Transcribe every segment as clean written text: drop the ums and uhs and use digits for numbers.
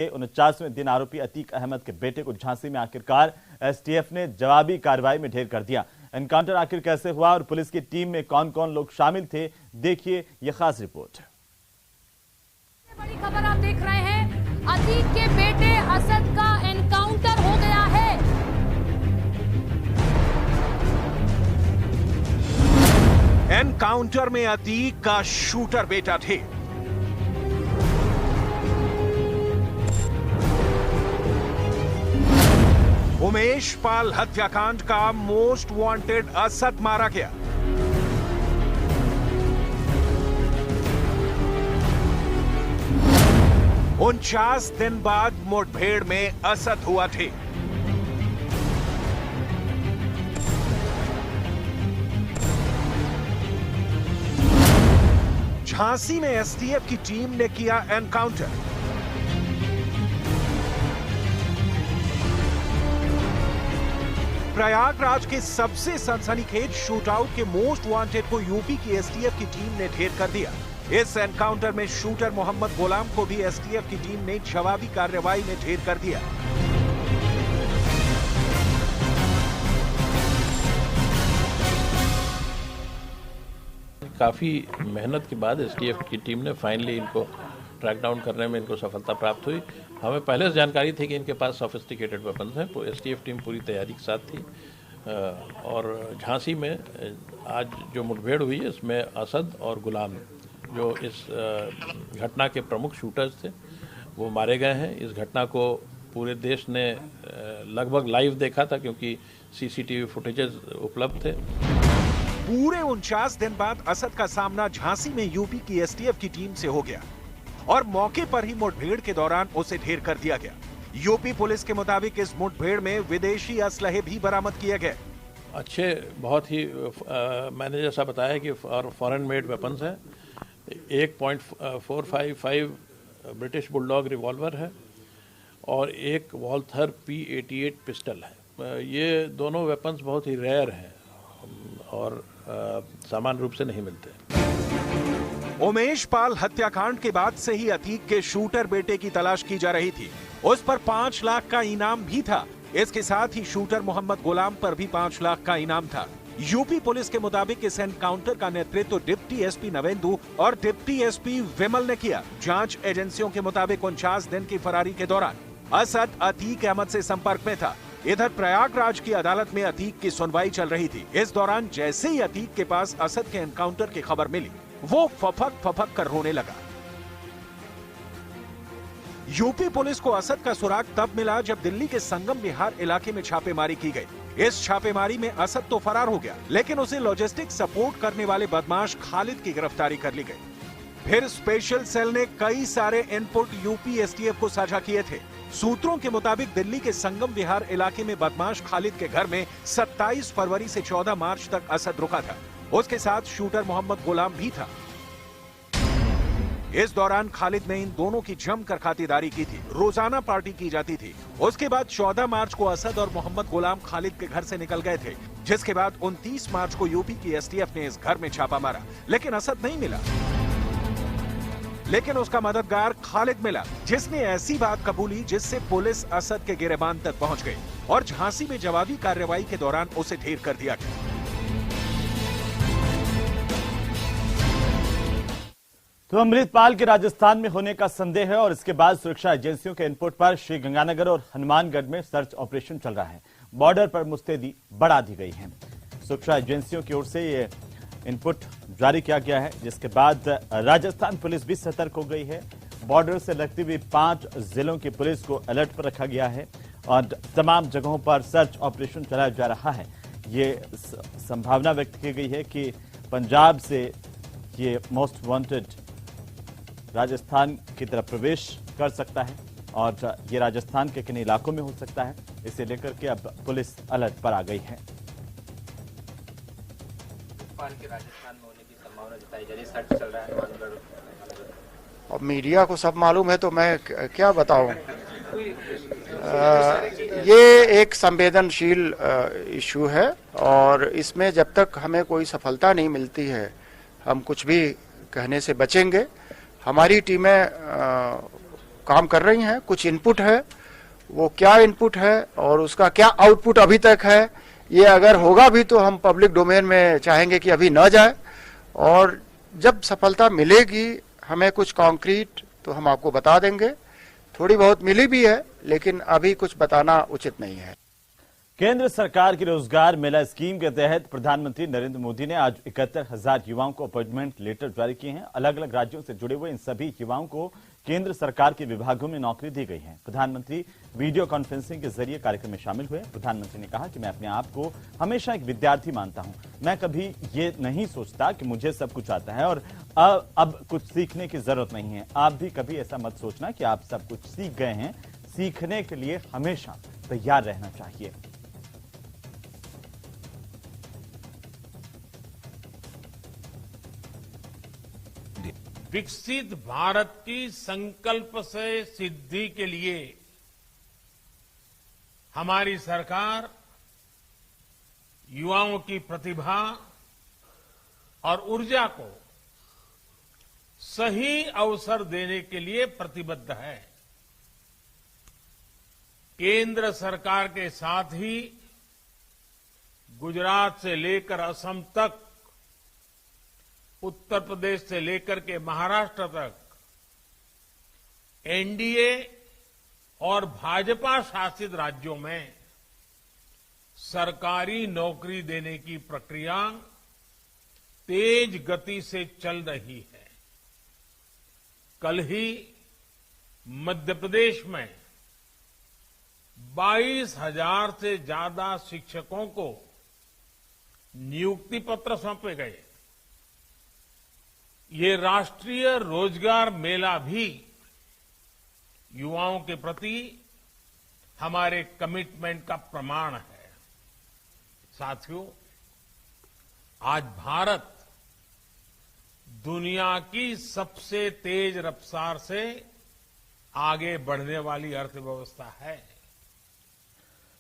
49वें दिन आरोपी अतीक अहमद के बेटे को झांसी में आखिरकार एसटीएफ ने जवाबी कार्रवाई में ढेर कर दिया। एनकाउंटर आखिर कैसे हुआ और पुलिस की टीम में कौन कौन लोग शामिल थे, देखिए यह खास रिपोर्ट। बड़ी खबर आप देख रहे हैं, अतीक के बेटे असद का एनकाउंटर हो गया है। एनकाउंटर में अतीक का शूटर बेटा थे। उमेश पाल हत्याकांड का मोस्ट वांटेड असद मारा गया। उनचास दिन बाद मुठभेड़ में असद हुआ थे। झांसी में एसटीएफ की टीम ने किया एनकाउंटर। प्रयागराज के सबसे सनसनीखेज शूटआउट के मोस्ट वांटेड को यूपी की एसटीएफ की टीम ने ढेर कर दिया। इस एनकाउंटर में शूटर मोहम्मद गुलाम को भी एसटीएफ की टीम ने जवाबी कार्रवाई में ढेर कर दिया। काफी मेहनत के बाद एसटीएफ की टीम ने फाइनली इनको ट्रैक डाउन करने में इनको सफलता प्राप्त हुई। हमें पहले से जानकारी थी कि इनके पास सोफिस्टिकेटेड वेपन्स हैं, तो एसटीएफ टीम पूरी तैयारी के साथ थी। और झांसी में आज जो मुठभेड़ हुई इसमें असद और गुलाम जो इस घटना के प्रमुख शूटर्स थे वो मारे गए हैं। इस घटना को पूरे देश ने लगभग लाइव देखा था क्योंकि सीसीटीवी फुटेजेस उपलब्ध थे। पूरे 49 दिन बाद असद का सामना झांसी में यूपी की एसटीएफ की टीम से हो गया और मौके पर ही मुठभेड़ के दौरान उसे ढेर कर दिया गया। यूपी पुलिस के मुताबिक इस मुठभेड़ में विदेशी असलहे भी बरामद किए गए। अच्छे बहुत ही मैंने जैसा बताया कि फॉरेन मेड वेपन्स हैं। 1.455 ब्रिटिश बुलडॉग रिवॉल्वर है और एक वॉल्थर P88 पिस्टल है। ये दोनों वेपन्स बहुत ही रेयर हैं और सामान्य रूप से नहीं मिलते। उमेश पाल हत्याकांड के बाद से ही अतीक के शूटर बेटे की तलाश की जा रही थी। उस पर 5 लाख का इनाम भी था। इसके साथ ही शूटर मोहम्मद गुलाम पर भी 5 लाख का इनाम था। यूपी पुलिस के मुताबिक इस एनकाउंटर का नेतृत्व डिप्टी एसपी नवेंदु और डिप्टी एसपी विमल ने किया। जांच एजेंसियों के मुताबिक 49 दिन की फरारी के दौरान असद अतीक अहमद से संपर्क में था। इधर प्रयागराज की अदालत में अतीक की सुनवाई चल रही थी। इस दौरान जैसे ही अतीक के पास असद के एनकाउंटर की खबर मिली, वो फफक कर रोने लगा। यूपी पुलिस को असद का सुराग तब मिला जब दिल्ली के संगम विहार इलाके में छापेमारी की गई। इस छापेमारी में असद तो फरार हो गया, लेकिन उसे लॉजिस्टिक सपोर्ट करने वाले बदमाश खालिद की गिरफ्तारी कर ली गई। फिर स्पेशल सेल ने कई सारे इनपुट यूपी एसटीएफ को साझा किए थे। सूत्रों के मुताबिक दिल्ली के संगम विहार इलाके में बदमाश खालिद के घर में 27 फरवरी से 14 मार्च तक असद रुका था। उसके साथ शूटर मोहम्मद गुलाम भी था। इस दौरान खालिद ने इन दोनों की जमकर खातिरदारी की थी। रोजाना पार्टी की जाती थी। उसके बाद 14 मार्च को असद और मोहम्मद गुलाम खालिद के घर से निकल गए थे, जिसके बाद 29 मार्च को यूपी की एसटीएफ ने इस घर में छापा मारा, लेकिन असद नहीं मिला। लेकिन उसका मददगार खालिद मिला, जिसने ऐसी बात कबूली जिससे पुलिस असद के गिरेबान तक पहुंच गई और झांसी में जवाबी कार्रवाई के दौरान उसे ढेर कर दिया गया। तो अमृतपाल के राजस्थान में होने का संदेह है और इसके बाद सुरक्षा एजेंसियों के इनपुट पर श्रीगंगानगर और हनुमानगढ़ में सर्च ऑपरेशन चल रहा है। बॉर्डर पर मुस्तैदी बढ़ा दी गई है। सुरक्षा एजेंसियों की ओर से ये इनपुट जारी किया गया है, जिसके बाद राजस्थान पुलिस भी सतर्क हो गई है। बॉर्डर से लगती हुई 5 जिलों की पुलिस को अलर्ट पर रखा गया है और तमाम जगहों पर सर्च ऑपरेशन चलाया जा रहा है। ये संभावना व्यक्त की गई है कि पंजाब से ये मोस्ट वांटेड राजस्थान की तरफ प्रवेश कर सकता है और ये राजस्थान के किन इलाकों में हो सकता है, इसे लेकर के अब पुलिस अलर्ट पर आ गई है। के राजस्थान में होने की संभावना जताई जा रही है, सर्च चल रहा है। और मीडिया को सब मालूम है तो मैं क्या बताऊं। ये एक संवेदनशील इशू है और इसमें जब तक हमें कोई सफलता नहीं मिलती है हम कुछ भी कहने से बचेंगे। हमारी टीमें काम कर रही हैं, कुछ इनपुट है, वो क्या इनपुट है और उसका क्या आउटपुट अभी तक है, ये अगर होगा भी तो हम पब्लिक डोमेन में चाहेंगे कि अभी न जाए, और जब सफलता मिलेगी हमें कुछ कॉन्क्रीट तो हम आपको बता देंगे। थोड़ी बहुत मिली भी है लेकिन अभी कुछ बताना उचित नहीं है। केंद्र सरकार की रोजगार मेला स्कीम के तहत प्रधानमंत्री नरेंद्र मोदी ने आज 71,000 युवाओं को अपॉइंटमेंट लेटर जारी किए हैं। अलग अलग राज्यों से जुड़े हुए इन सभी युवाओं को केंद्र सरकार के विभागों में नौकरी दी गई है। प्रधानमंत्री वीडियो कॉन्फ्रेंसिंग के जरिए कार्यक्रम में शामिल हुए। प्रधानमंत्री ने कहा कि मैं अपने आप को हमेशा एक विद्यार्थी मानता हूं। मैं कभी ये नहीं सोचता कि मुझे सब कुछ आता है और अब कुछ सीखने की जरूरत नहीं है। आप भी कभी ऐसा मत सोचना कि आप सब कुछ सीख गए हैं। सीखने के लिए हमेशा तैयार रहना चाहिए। विकसित भारत की संकल्प से सिद्धि के लिए हमारी सरकार युवाओं की प्रतिभा और ऊर्जा को सही अवसर देने के लिए प्रतिबद्ध है। केंद्र सरकार के साथ ही गुजरात से लेकर असम तक, उत्तर प्रदेश से लेकर के महाराष्ट्र तक एनडीए और भाजपा शासित राज्यों में सरकारी नौकरी देने की प्रक्रिया तेज गति से चल रही है। कल ही मध्य प्रदेश में 22,000 से ज्यादा शिक्षकों को नियुक्ति पत्र सौंपे गए। ये राष्ट्रीय रोजगार मेला भी युवाओं के प्रति हमारे कमिटमेंट का प्रमाण है। साथियों, आज भारत दुनिया की सबसे तेज रफ्तार से आगे बढ़ने वाली अर्थव्यवस्था है।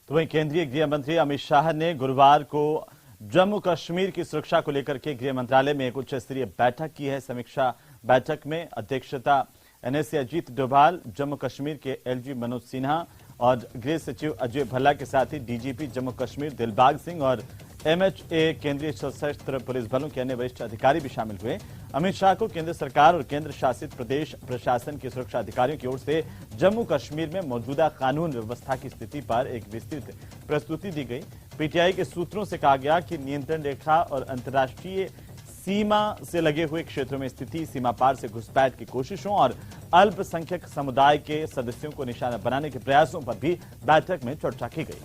तो वहीं केंद्रीय गृह मंत्री अमित शाह ने गुरुवार को जम्मू कश्मीर की सुरक्षा को लेकर के गृह मंत्रालय में एक उच्च स्तरीय बैठक की है। समीक्षा बैठक में अध्यक्षता एनएसए अजीत डोभाल, जम्मू कश्मीर के एलजी मनोज सिन्हा और गृह सचिव अजय भल्ला के साथ ही डीजीपी जम्मू कश्मीर दिलबाग सिंह और एमएचए केंद्रीय सशस्त्र पुलिस बलों के अन्य वरिष्ठ अधिकारी भी शामिल हुए। अमित शाह को केंद्र सरकार और केंद्र शासित प्रदेश प्रशासन के सुरक्षा अधिकारियों की ओर से जम्मू कश्मीर में मौजूदा कानून व्यवस्था की स्थिति पर एक विस्तृत प्रस्तुति दी गई। पीटीआई के सूत्रों से कहा गया कि नियंत्रण रेखा और अंतर्राष्ट्रीय सीमा से लगे हुए क्षेत्रों में स्थिति, सीमा पार से घुसपैठ की कोशिशों और अल्पसंख्यक समुदाय के सदस्यों को निशाना बनाने के प्रयासों पर भी बैठक में चर्चा की गई।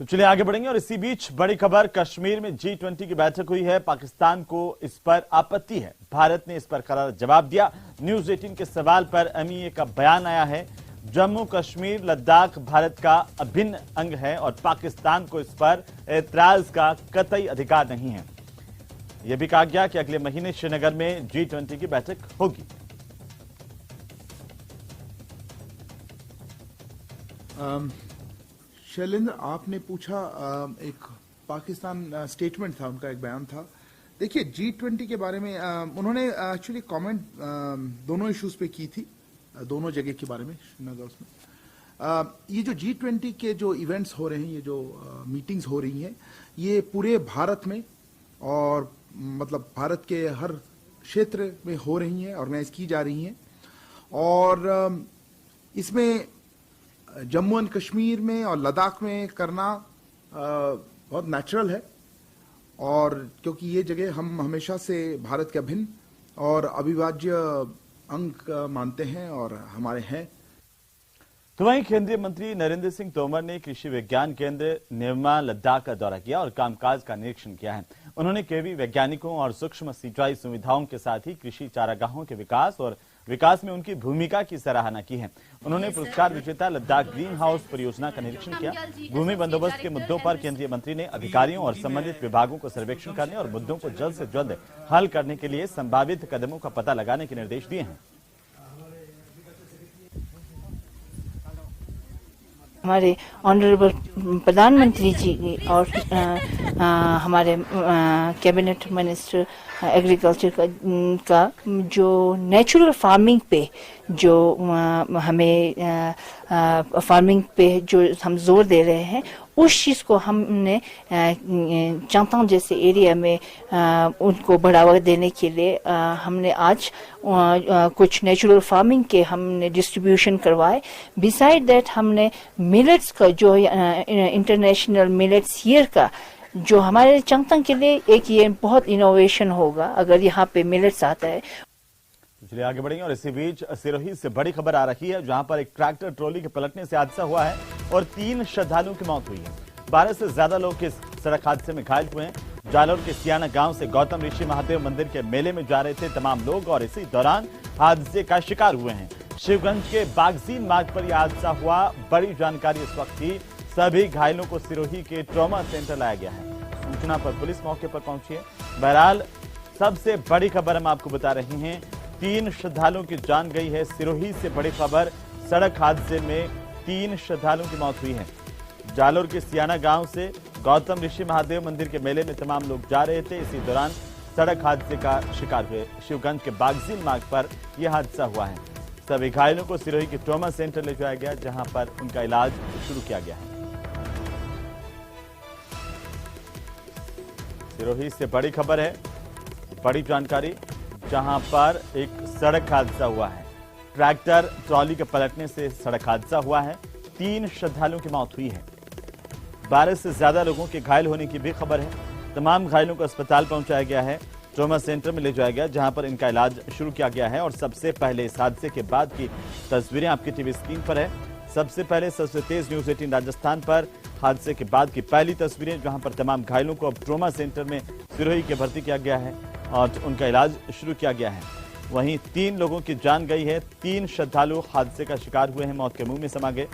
तो चलिए आगे बढ़ेंगे और इसी बीच बड़ी खबर, कश्मीर में G20 की बैठक हुई है। पाकिस्तान को इस पर आपत्ति है। भारत ने इस पर करारा जवाब दिया। न्यूज 18 के सवाल पर MEA का बयान आया है। जम्मू कश्मीर लद्दाख भारत का अभिन्न अंग है और पाकिस्तान को इस पर एतराज का कतई अधिकार नहीं है। यह भी कहा गया कि अगले महीने श्रीनगर में G20 की बैठक होगी। शैलेंद्र, आपने पूछा, एक पाकिस्तान स्टेटमेंट था, उनका एक बयान था। देखिए, G20 के बारे में उन्होंने एक्चुअली कमेंट दोनों इश्यूज पे की थी, दोनों जगह के बारे में, श्रीनगर में। ये जो G20 के जो इवेंट्स हो रहे हैं, ये जो मीटिंग्स हो रही हैं, ये पूरे भारत में और मतलब भारत के हर क्षेत्र में हो रही हैं, ऑर्गेनाइज की जा रही हैं। और इसमें जम्मू एंड कश्मीर में और लद्दाख में करना बहुत नेचुरल है, और क्योंकि ये जगह हम हमेशा से भारत के अभिन्न और अविभाज्य अंग मानते हैं और हमारे हैं। तो वहीं केंद्रीय मंत्री नरेंद्र सिंह तोमर ने कृषि विज्ञान केंद्र नेरमा लद्दाख का दौरा किया और कामकाज का निरीक्षण किया है। उन्होंने केवी वैज्ञानिकों और सूक्ष्म सिंचाई सुविधाओं के साथ ही कृषि चारागाहों के विकास में उनकी भूमिका की सराहना की है। उन्होंने पुरस्कार विजेता लद्दाख ग्रीन हाउस परियोजना का निरीक्षण किया। भूमि बंदोबस्त के मुद्दों पर केंद्रीय मंत्री ने अधिकारियों और संबंधित विभागों को सर्वेक्षण करने और मुद्दों को जल्द से जल्द हल करने के लिए संभावित कदमों का पता लगाने के निर्देश दिए हैं। हमारे ऑनरेबल प्रधानमंत्री जी और हमारे कैबिनेट मिनिस्टर एग्रीकल्चर का जो नेचुरल फार्मिंग पे जो हमें फार्मिंग पे जो हम जोर दे रहे हैं, उस चीज़ को हमने चांगतांग जैसे एरिया में उनको बढ़ावा देने के लिए हमने आज कुछ नेचुरल फार्मिंग के हमने डिस्ट्रीब्यूशन करवाए। बिसाइड दैट हमने मिलेट्स का जो इंटरनेशनल मिलेट्स ईयर का जो हमारे चांगतांग के लिए एक ये बहुत इनोवेशन होगा अगर यहाँ पे मिलेट्स आता है। चलिए आगे बढ़ेंगे और इसी बीच सिरोही से बड़ी खबर आ रही है, जहां पर एक ट्रैक्टर ट्रॉली के पलटने से हादसा हुआ है और 3 श्रद्धालुओं की मौत हुई है। 12 से ज्यादा लोग इस सड़क हादसे में घायल हुए हैं। जालोर के सियाना गांव से गौतम ऋषि महादेव मंदिर के मेले में जा रहे थे तमाम लोग और इसी दौरान हादसे का शिकार हुए हैं। शिवगंज के बागजीन मार्ग पर यह हादसा हुआ। बड़ी जानकारी इस वक्त की, सभी घायलों को सिरोही के ट्रॉमा सेंटर लाया गया है। सूचना पर पुलिस मौके पर पहुंची है। बहरहाल सबसे बड़ी खबर हम आपको बता रहे हैं, 3 श्रद्धालुओं की जान गई है। सिरोही से बड़ी खबर, सड़क हादसे में 3 श्रद्धालुओं की मौत हुई है। जालोर के सियाना गांव से गौतम ऋषि महादेव मंदिर के मेले में तमाम लोग जा रहे थे, इसी दौरान सड़क हादसे का शिकार हुए। शिवगंज के बागजीन मार्ग पर यह हादसा हुआ है। सभी घायलों को सिरोही के ट्रॉमा सेंटर ले जाया गया, जहां पर उनका इलाज शुरू किया गया है। सिरोही से बड़ी खबर है, बड़ी जानकारी, जहां पर एक सड़क हादसा हुआ है। ट्रैक्टर ट्रॉली के पलटने से सड़क हादसा हुआ है। 3 श्रद्धालुओं की मौत हुई है। 12 से ज्यादा लोगों के घायल होने की भी खबर है। तमाम घायलों को अस्पताल पहुंचाया गया है, ट्रॉमा सेंटर में ले जाया गया, जहां पर इनका इलाज शुरू किया गया है। और सबसे पहले इस हादसे के बाद की तस्वीरें आपकी टीवी स्क्रीन पर है। सबसे पहले सबसे तेज न्यूज 18 राजस्थान पर हादसे के बाद की पहली तस्वीरें, जहां पर तमाम घायलों को अब ट्रॉमा सेंटर में सिरोही के भर्ती किया गया है और उनका इलाज शुरू किया गया है। वहीं 3 लोगों की जान गई है। 3 श्रद्धालु हादसे का शिकार हुए हैं, मौत के मुंह में समा गए।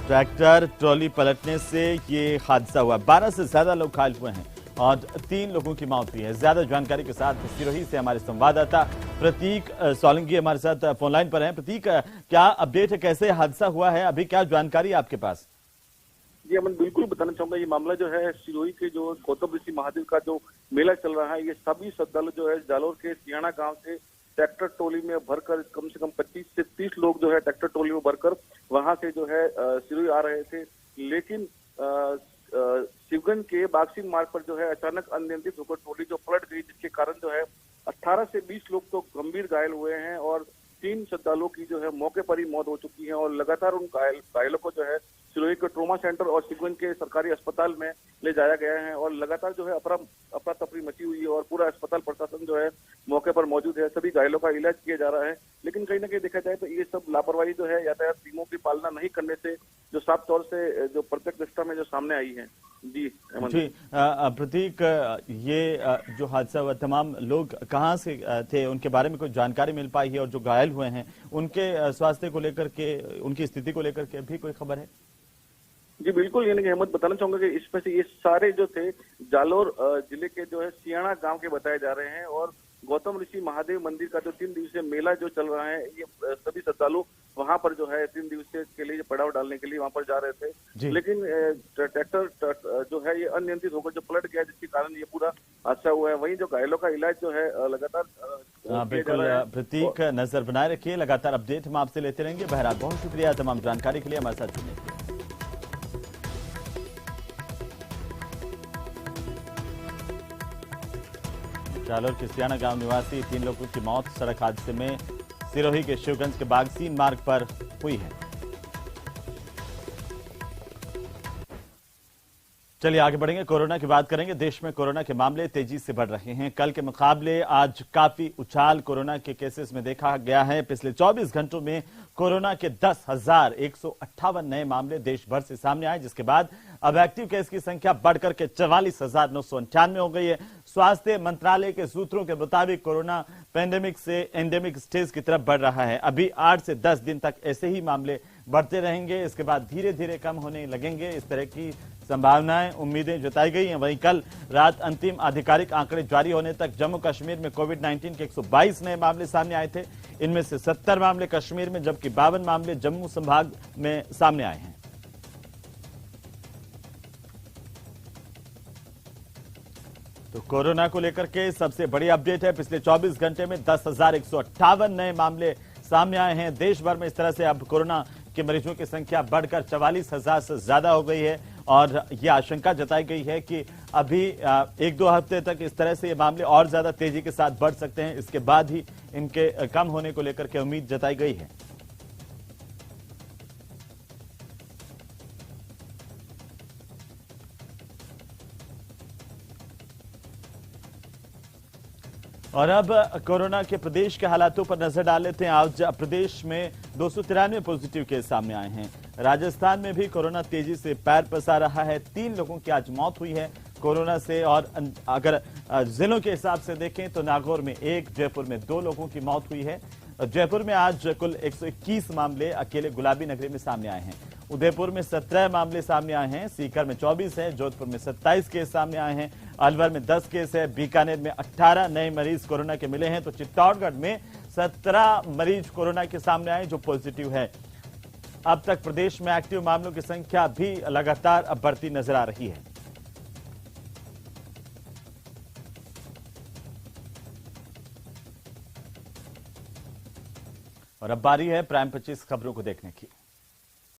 ट्रैक्टर ट्रॉली पलटने से ये हादसा हुआ। 12 से ज्यादा लोग घायल हुए हैं और 3 लोगों की मौत हुई है। ज्यादा जानकारी के साथ सिरोही से हमारे संवाददाता प्रतीक सोलंकी हमारे साथ फोन लाइन पर हैं। प्रतीक, क्या अपडेट है, कैसे हादसा हुआ है, अभी क्या जानकारी आपके पास? जी अमन, बिल्कुल बताना चाहूंगा, ये मामला जो है सिरोही के जो गौतम ऋषि महादेव का जो मेला चल रहा है, ये सभी श्रद्धालु जो है जालोर के सियाना गांव से ट्रैक्टर ट्रॉली में भरकर कम से कम 25 से 30 लोग जो है ट्रैक्टर ट्रॉली में भरकर वहां से जो है सिरोही आ रहे थे। लेकिन शिवगंज के बागसीन मार्ग पर जो है अचानक अनियंत्रित होकर ट्रॉली जो पलट गई, जिसके कारण जो है 18 से 20 लोग तो गंभीर घायल हुए हैं और 3 श्रद्धालुओं की जो है मौके पर ही मौत हो चुकी है। और लगातार उन घायलों को जो है सिरोही के ट्रॉमा सेंटर और शिवगंज के सरकारी अस्पताल में ले जाया गया है और लगातार जो है अफरा तफरी मची हुई है और पूरा अस्पताल प्रशासन जो है मौके पर मौजूद है। सभी घायलों का इलाज किया जा रहा है। लेकिन कहीं ना कहीं देखा जाए तो ये सब लापरवाही जो है यातायात नियमों की पालना नहीं करने से जो साफ तौर से जो प्रत्यक्ष दृष्टा में जो सामने आई है। जी प्रतीक, ये जो हादसा हुआ, तमाम लोग कहाँ से थे, उनके बारे में कोई जानकारी मिल पाई है? और जो घायल हुए हैं उनके स्वास्थ्य को लेकर के, उनकी स्थिति को लेकर के भी कोई खबर है? जी बिल्कुल, यानी कि अहमद बताना चाहूंगा कि इसमें से ये सारे जो थे जालोर जिले के जो है सियाना गांव के बताए जा रहे हैं और गौतम ऋषि महादेव मंदिर का जो 3 दिवसीय मेला जो चल रहा है, ये सभी श्रद्धालु वहां पर जो है 3 दिवसीय के लिए पड़ाव डालने के लिए वहां पर जा रहे थे। लेकिन ट्रैक्टर जो है ये अनियंत्रित होकर जो पलट गया, जिसके कारण ये पूरा हादसा हुआ है। वहीं जो घायलों का इलाज जो है लगातार बिल्कुल प्रतीक, नजर बनाए रखिए, लगातार अपडेट हम आपसे लेते रहेंगे। बहरहाल बहुत शुक्रिया तमाम जानकारी के लिए हमारे साथ जुड़ने के लिए। जालोर के सियाना गांव निवासी 3 लोगों की मौत सड़क हादसे में सिरोही के शिवगंज के बागसीन मार्ग पर हुई है। चलिए आगे बढ़ेंगे, कोरोना की बात करेंगे। देश में कोरोना के मामले तेजी से बढ़ रहे हैं। कल के मुकाबले आज काफी उछाल कोरोना के केसेस में देखा गया है। पिछले 24 घंटों में कोरोना के 10,158 नए मामले देश भर से सामने आए, जिसके बाद अब एक्टिव केस की संख्या बढ़कर के 44,998 हो गई है। स्वास्थ्य मंत्रालय के सूत्रों के मुताबिक कोरोना पेंडेमिक से एंडेमिक स्टेज की तरफ बढ़ रहा है। अभी 8 से 10 दिन तक ऐसे ही मामले बढ़ते रहेंगे, इसके बाद धीरे धीरे कम होने लगेंगे। इस तरह की संभावनाएं, उम्मीदें जताई गई हैं। वहीं कल रात अंतिम आधिकारिक आंकड़े जारी होने तक जम्मू कश्मीर में कोविड-19 के 122 नए मामले सामने आए थे। इनमें से 70 मामले कश्मीर में, जबकि 52 मामले जम्मू संभाग में सामने आए हैं। तो कोरोना को लेकर के सबसे बड़ी अपडेट है। पिछले 24 घंटे में 10,158 नए मामले सामने आए हैं। देश भर में इस तरह से अब कोरोना के मरीजों की संख्या बढ़कर 44,000 से ज्यादा हो गई है और यह आशंका जताई गई है कि अभी 1-2 हफ्ते तक इस तरह से ये मामले और ज्यादा तेजी के साथ बढ़ सकते हैं। इसके बाद ही इनके कम होने को लेकर के उम्मीद जताई गई है। और अब कोरोना के प्रदेश के हालातों पर नजर डाल लेते हैं। आज प्रदेश में 293 पॉजिटिव केस सामने आए हैं। राजस्थान में भी कोरोना तेजी से पैर पसार रहा है। 3 लोगों की आज मौत हुई है कोरोना से। और अगर जिलों के हिसाब से देखें तो नागौर में 1, जयपुर में 2 लोगों की मौत हुई है। जयपुर में आज कुल 121 मामले अकेले गुलाबी नगरी में सामने आए हैं। उदयपुर में 17 मामले सामने आए हैं। सीकर में 24 है। जोधपुर में 27 केस सामने आए हैं। अलवर में 10 केस है। बीकानेर में 18 नए मरीज कोरोना के मिले हैं। तो चित्तौड़गढ़ में 17 मरीज कोरोना के सामने आए जो पॉजिटिव है। अब तक प्रदेश में एक्टिव मामलों की संख्या भी लगातार अब बढ़ती नजर आ रही है। और अब बारी है प्राइम 25 खबरों को देखने की।